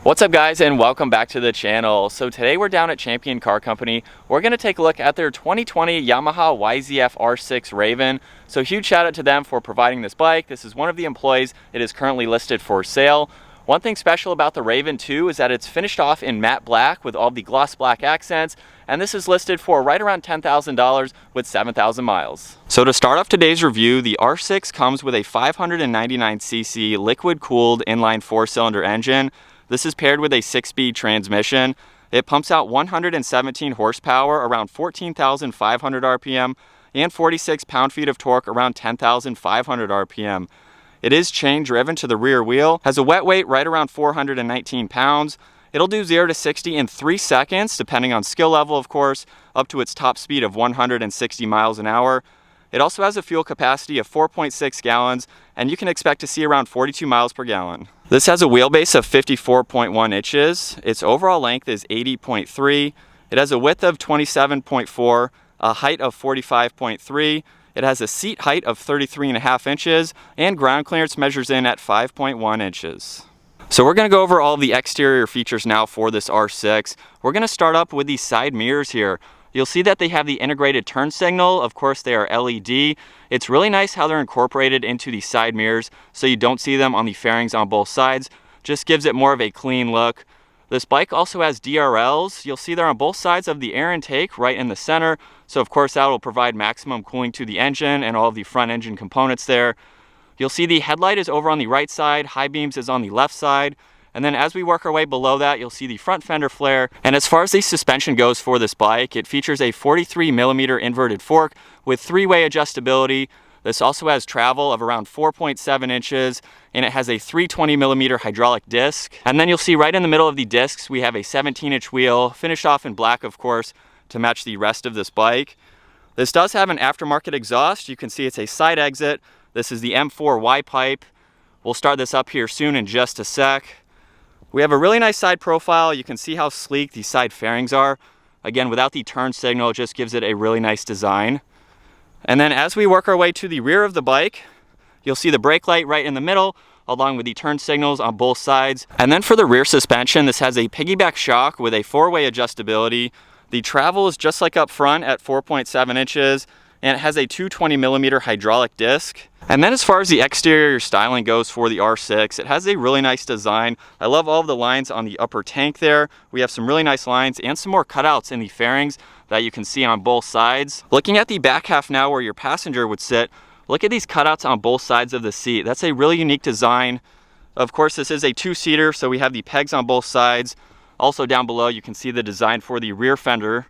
What's up guys, and welcome back to the channel. So today we're down at Champion Car Company. We're going to take a look at their 2020 Yamaha YZF R6 Raven. So huge shout out to them for providing this bike. This is one of the employees. It is currently listed for sale. One thing special about the Raven too is that it's finished off in matte black with all the gloss black accents, and this is listed for right around $10,000 with 7,000 miles. So to start off today's review, the R6 comes with a 599cc liquid-cooled inline 4-cylinder engine. This is paired with a 6-speed transmission. It pumps out 117 horsepower, around 14,500 RPM, and 46 pound-feet of torque, around 10,500 RPM. It is chain driven to the rear wheel, has a wet weight right around 419 pounds. It'll do 0 to 60 in 3 seconds, depending on skill level of course, up to its top speed of 160 miles an hour. It also has a fuel capacity of 4.6 gallons, and you can expect to see around 42 miles per gallon. This has a wheelbase of 54.1 inches. Its overall length is 80.3. It has a width of 27.4, a height of 45.3. It has a seat height of 33.5 inches, and ground clearance measures in at 5.1 inches. So we're going to go over all the exterior features now for this R6. We're going to start up with these side mirrors here. You'll see that they have the integrated turn signal. Of course, they are LED. It's really nice how they're incorporated into the side mirrors so you don't see them on the fairings on both sides. Just gives it more of a clean look. This bike also has DRLs. You'll see they're on both sides of the air intake right in the center. So of course that will provide maximum cooling to the engine and all of the front engine components there. You'll see the headlight is over on the right side, high beams is on the left side. And then as we work our way below that, you'll see the front fender flare. And as far as the suspension goes for this bike, it features a 43mm inverted fork with 3-way adjustability. This also has travel of around 4.7 inches, and it has a 320mm hydraulic disc. And then you'll see right in the middle of the discs, we have a 17-inch wheel, finished off in black, of course, to match the rest of this bike. This does have an aftermarket exhaust. You can see it's a side exit. This is the M4 Y pipe. We'll start this up here soon in just a sec. We have a really nice side profile. You can see how sleek these side fairings are. Again, without the turn signal, it just gives it a really nice design. And then as we work our way to the rear of the bike, you'll see the brake light right in the middle, along with the turn signals on both sides. And then for the rear suspension, this has a piggyback shock with a 4-way adjustability. The travel is just like up front at 4.7 inches, and it has a 220mm hydraulic disc. And then as far as the exterior styling goes for the R6, it has a really nice design. I love all of the lines on the upper tank there. We have some really nice lines and some more cutouts in the fairings that you can see on both sides. Looking at the back half now where your passenger would sit, look at these cutouts on both sides of the seat. That's a really unique design. Of course, this is a 2-seater, so we have the pegs on both sides. Also down below, you can see the design for the rear fender.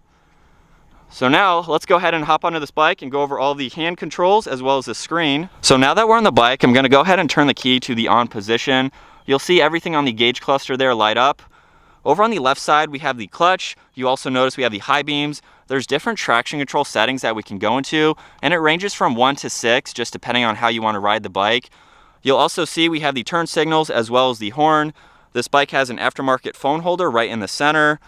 So now let's go ahead and hop onto this bike and go over all the hand controls as well as the screen. So now that we're on the bike, I'm going to go ahead and turn the key to the on position. You'll see everything on the gauge cluster there light up. Over on the left side, we have the clutch. You also notice we have the high beams. There's different traction control settings that we can go into, and it ranges from 1 to 6, just depending on how you want to ride the bike. You'll also see we have the turn signals as well as the horn. This bike has an aftermarket phone holder right in the center.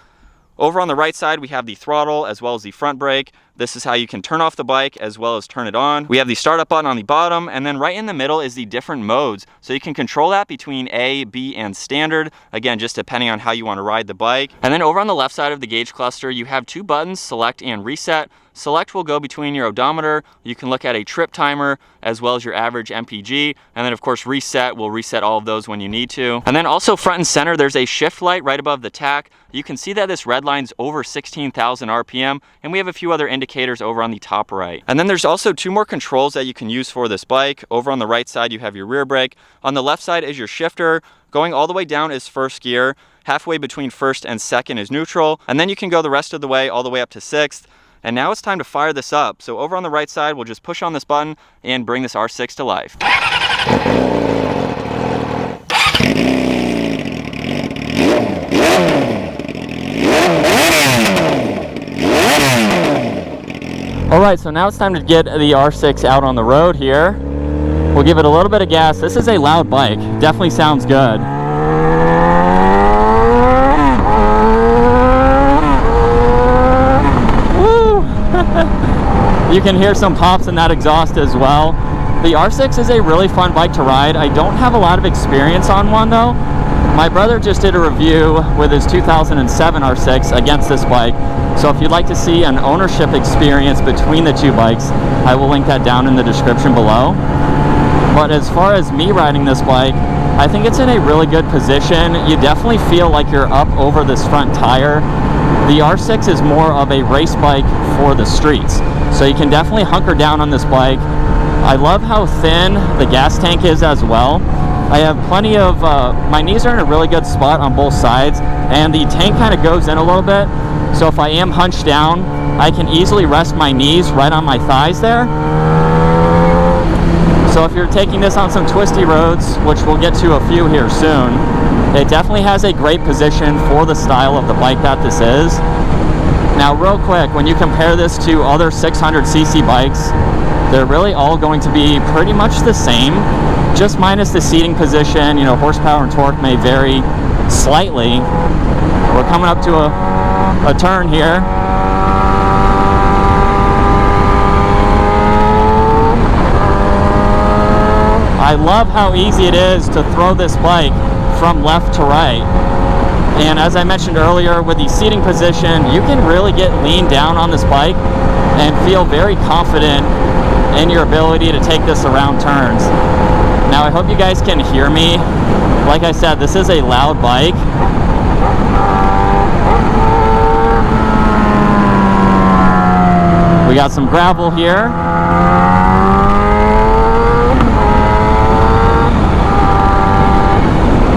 Over on the right side, we have the throttle as well as the front brake. This is how you can turn off the bike as well as turn it on. We have the startup button on the bottom, and then right in the middle is the different modes. So you can control that between A, B, and standard. Again, just depending on how you want to ride the bike. And then over on the left side of the gauge cluster, you have 2 buttons, select and reset. Select will go between your odometer. You can look at a trip timer as well as your average MPG. And then of course reset will reset all of those when you need to. And then also front and center, there's a shift light right above the tach. You can see that this red line's over 16,000 RPM, and we have a few other indicators over on the top right. And then there's also 2 more controls that you can use for this bike. Over on the right side, you have your rear brake. On the left side is your shifter. Going all the way down is first gear. Halfway between first and second is neutral. And then you can go the rest of the way all the way up to 6th. And now it's time to fire this up. So over on the right side, we'll just push on this button and bring this R6 to life. All right, so now it's time to get the R6 out on the road here. We'll give it a little bit of gas. This is a loud bike. Definitely sounds good. You can hear some pops in that exhaust as well. The R6 is a really fun bike to ride. I don't have a lot of experience on one though, My brother just did a review with his 2007 R6 against this bike, so if you'd like to see an ownership experience between the two bikes, I will link that down in the description below. But as far as me riding this bike, I think it's in a really good position. You definitely feel like you're up over this front tire. The R6 is more of a race bike for the streets, so you can definitely hunker down on this bike. I love how thin the gas tank is as well. I have plenty of, my knees are in a really good spot on both sides, and the tank kind of goes in a little bit, so if I am hunched down, I can easily rest my knees right on my thighs there. So if you're taking this on some twisty roads, which we'll get to a few here soon, it definitely has a great position for the style of the bike that this is. Now real quick, when you compare this to other 600cc bikes, they're really all going to be pretty much the same, just minus the seating position. You know, horsepower and torque may vary slightly. We're coming up to a turn here. I love how easy it is to throw this bike from left to right. And as I mentioned earlier, with the seating position, you can really get leaned down on this bike and feel very confident in your ability to take this around turns. Now I hope you guys can hear me. Like I said, this is a loud bike. We got some gravel here.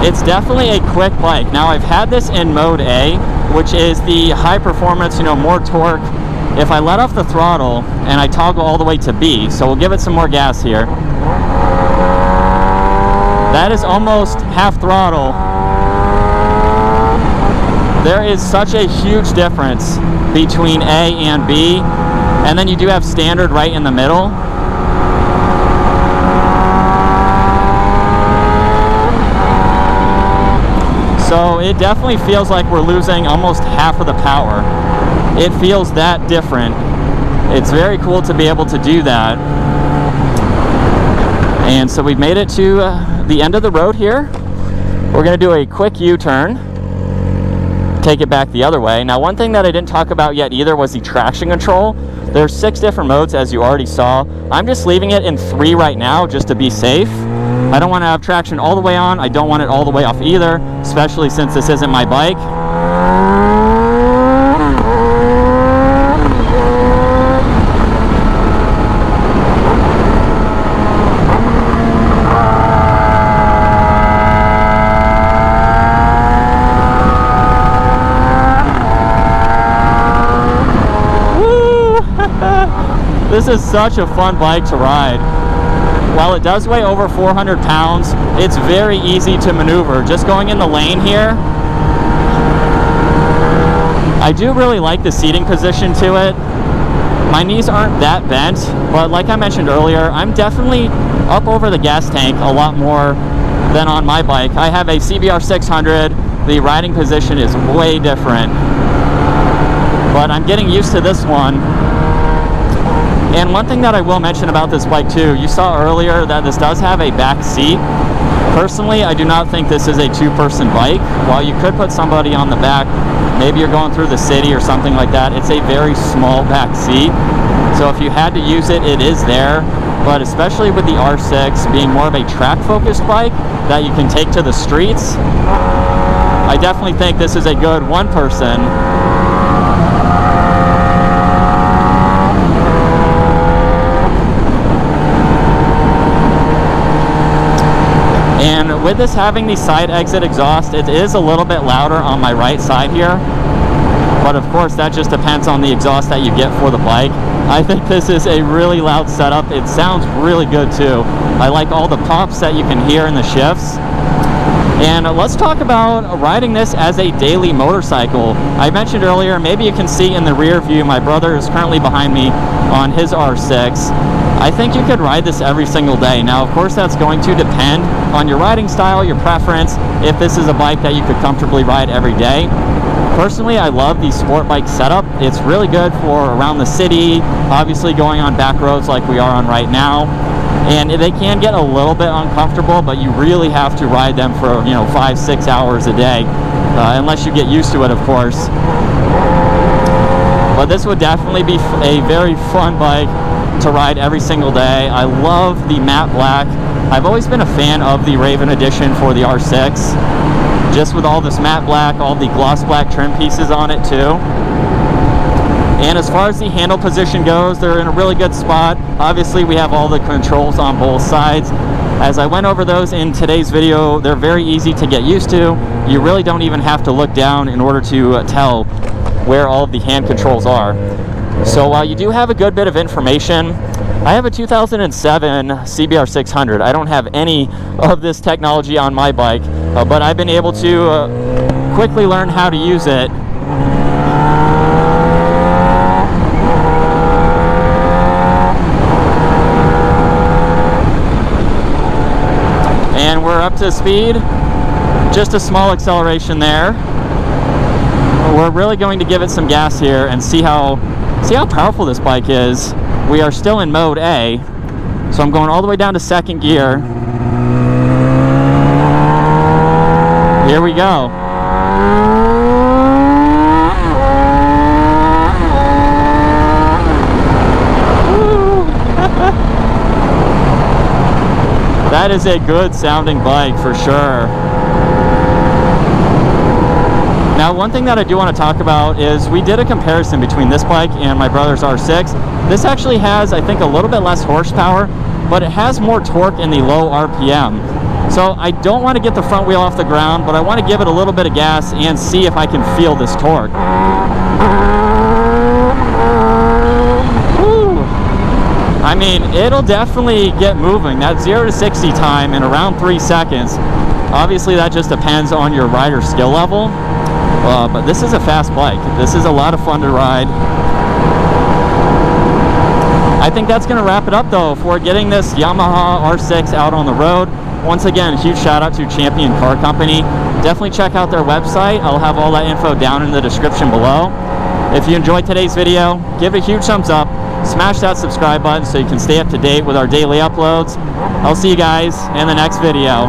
It's definitely a quick bike. Now I've had this in mode A, which is the high performance, you know, more torque. If I let off the throttle and I toggle all the way to B, so we'll give it some more gas here. That is almost half throttle. There is such a huge difference between A and B, and then you do have standard right in the middle. So it definitely feels like we're losing almost half of the power. It feels that different. It's very cool to be able to do that. And so we've made it to the end of the road here. We're going to do a quick U-turn, take it back the other way. Now one thing that I didn't talk about yet either was the traction control. There's 6 different modes, as you already saw. I'm just leaving it in 3 right now just to be safe. I don't want to have traction all the way on. I don't want it all the way off either, especially since this isn't my bike. Woo! This is such a fun bike to ride. While it does weigh over 400 pounds, it's very easy to maneuver. Just going in the lane here, I do really like the seating position to it. My knees aren't that bent, but like I mentioned earlier, I'm definitely up over the gas tank a lot more than on my bike. I have a CBR 600. The riding position is way different, but I'm getting used to this one. And one thing that I will mention about this bike too, you saw earlier that this does have a back seat. Personally, I do not think this is a 2-person bike. While you could put somebody on the back, maybe you're going through the city or something like that, it's a very small back seat. So if you had to use it, it is there. But especially with the R6 being more of a track-focused bike that you can take to the streets, I definitely think this is a good 1-person. And with this having the side exit exhaust, it is a little bit louder on my right side here. But of course, that just depends on the exhaust that you get for the bike. I think this is a really loud setup. It sounds really good too. I like all the pops that you can hear in the shifts. And let's talk about riding this as a daily motorcycle. I mentioned earlier, maybe you can see in the rear view, my brother is currently behind me on his R6. I think you could ride this every single day. Now, of course, that's going to depend on your riding style, your preference, if this is a bike that you could comfortably ride every day. Personally, I love the sport bike setup. It's really good for around the city, obviously going on back roads like we are on right now. and they can get a little bit uncomfortable, but you really have to ride them for, you know, 5-6 hours a day, unless you get used to it, of course. But this would definitely be a very fun bike to ride every single day. I love the matte black. I've always been a fan of the Raven edition for the R6, just with all this matte black, all the gloss black trim pieces on it too. And as far as the handle position goes, they're in a really good spot. Obviously, we have all the controls on both sides. As I went over those in today's video, they're very easy to get used to. You really don't even have to look down in order to tell where all of the hand controls are. So while you do have a good bit of information, I have a 2007 CBR 600. I don't have any of this technology on my bike, but I've been able to quickly learn how to use it. And we're up to speed. Just a small acceleration there. We're really going to give it some gas here and see how powerful this bike is. We are still in mode A, so I'm going all the way down to second gear. Here we go. That is a good sounding bike for sure. Now, one thing that I do want to talk about is we did a comparison between this bike and my brother's R6. This actually has, I think, a little bit less horsepower, but it has more torque in the low RPM. So I don't want to get the front wheel off the ground, but I want to give it a little bit of gas and see if I can feel this torque. Woo. I mean, it'll definitely get moving. That 0 to 60 time in around 3 seconds. Obviously, that just depends on your rider skill level. But this is a fast bike. This is a lot of fun to ride. I think that's going to wrap it up though for getting this Yamaha R6 out on the road. Once again, huge shout out to Champion Car Company. Definitely check out their website. I'll have all that info down in the description below. If you enjoyed today's video, give it a huge thumbs up. Smash that subscribe button so you can stay up to date with our daily uploads. I'll see you guys in the next video.